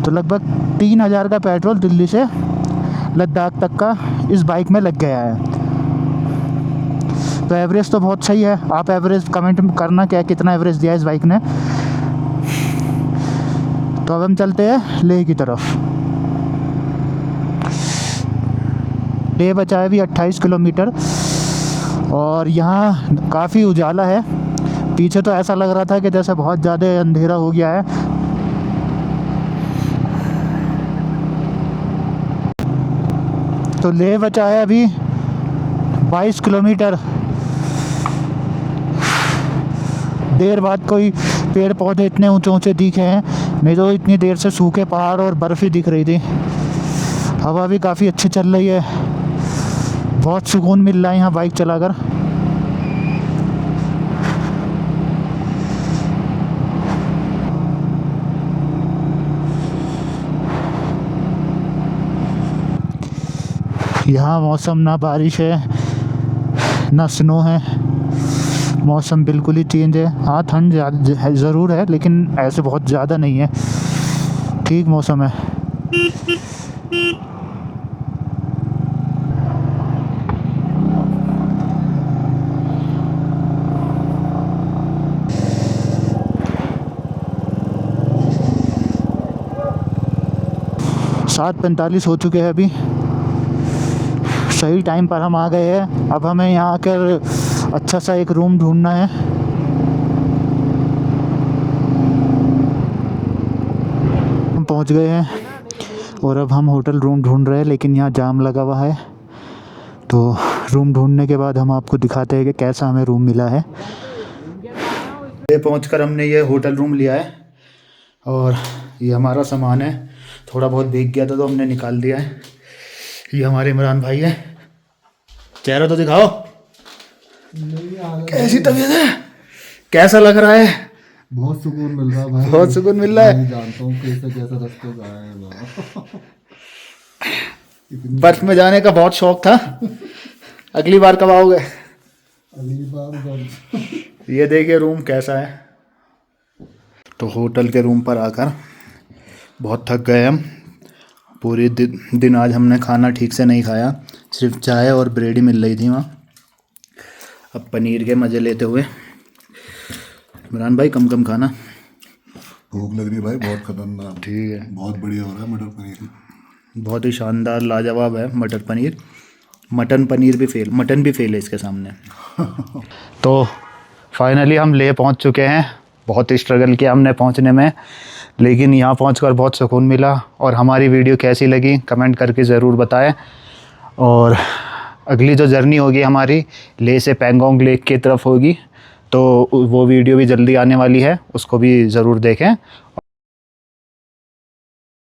तो लगभग 3,000 का पेट्रोल दिल्ली से लद्दाख तक का इस बाइक में लग गया है। तो एवरेज तो बहुत सही है। आप एवरेज कमेंट करना क्या कितना एवरेज दिया है इस बाइक ने। तो अब हम चलते हैं लेह की तरफ। लेह बचा है अभी 28 किलोमीटर और यहाँ काफ़ी उजाला है। पीछे तो ऐसा लग रहा था कि जैसे बहुत ज़्यादा अंधेरा हो गया है। तो लेह बचा है अभी 22 किलोमीटर। देर बाद कोई पेड़ पौधे इतने ऊंचे ऊंचे दिखे हैं, नहीं तो इतनी देर से सूखे पहाड़ और बर्फ़ ही दिख रही थी। हवा भी काफ़ी अच्छी चल रही है, बहुत सुकून मिल रहा है यहाँ बाइक चलाकर। यहाँ मौसम ना बारिश है ना स्नो है, मौसम बिल्कुल ही चेंज है। हाँ ठंड ज़रूर है लेकिन ऐसे बहुत ज़्यादा नहीं है, ठीक मौसम है। सात 45 हो चुके हैं अभी, सही टाइम पर हम आ गए हैं। अब हमें यहाँ आकर अच्छा सा एक रूम ढूंढना है। हम पहुँच गए हैं और अब हम होटल रूम ढूंढ रहे हैं, लेकिन यहाँ जाम लगा हुआ है। तो रूम ढूंढने के बाद हम आपको दिखाते हैं कि कैसा हमें रूम मिला है। ये पहुंचकर हमने ये होटल रूम लिया है और ये हमारा सामान है। थोड़ा बहुत भीग गया था तो हमने निकाल दिया है। ये हमारे इमरान भाई है, चेहरा तो दिखाओ, कैसी तबीयत है, कैसा लग रहा है? बहुत सुकून मिल रहा है भाई, बहुत सुकून मिल रहा है। मैं जानता हूँ कैसे कैसे रास्ते से आए हैं ना। बर्फ में जाने का बहुत शौक था, अगली बार कब आओगे? अगली बार जब ये देखिए रूम कैसा है। तो होटल के रूम पर आकर बहुत थक गए हम। पूरे दिन आज हमने खाना ठीक से नहीं खाया, सिर्फ चाय और ब्रेड ही मिल रही थी वहाँ। अब पनीर के मज़े लेते हुए, इमरान भाई कम कम खाना। भूख लग रही है भाई, बहुत खतरनाक, ठीक है, बहुत बढ़िया हो रहा है मटर पनीर। बहुत ही शानदार लाजवाब है मटर पनीर। मटन भी फेल है इसके सामने। तो फाइनली हम ले पहुंच चुके हैं। बहुत स्ट्रगल किया हमने पहुंचने में, लेकिन यहाँ पहुंचकर बहुत सुकून मिला। और हमारी वीडियो कैसी लगी कमेंट करके ज़रूर बताएं। और अगली जो जर्नी होगी हमारी ले से पैंगोंग लेक की तरफ होगी, तो वो वीडियो भी जल्दी आने वाली है, उसको भी ज़रूर देखें।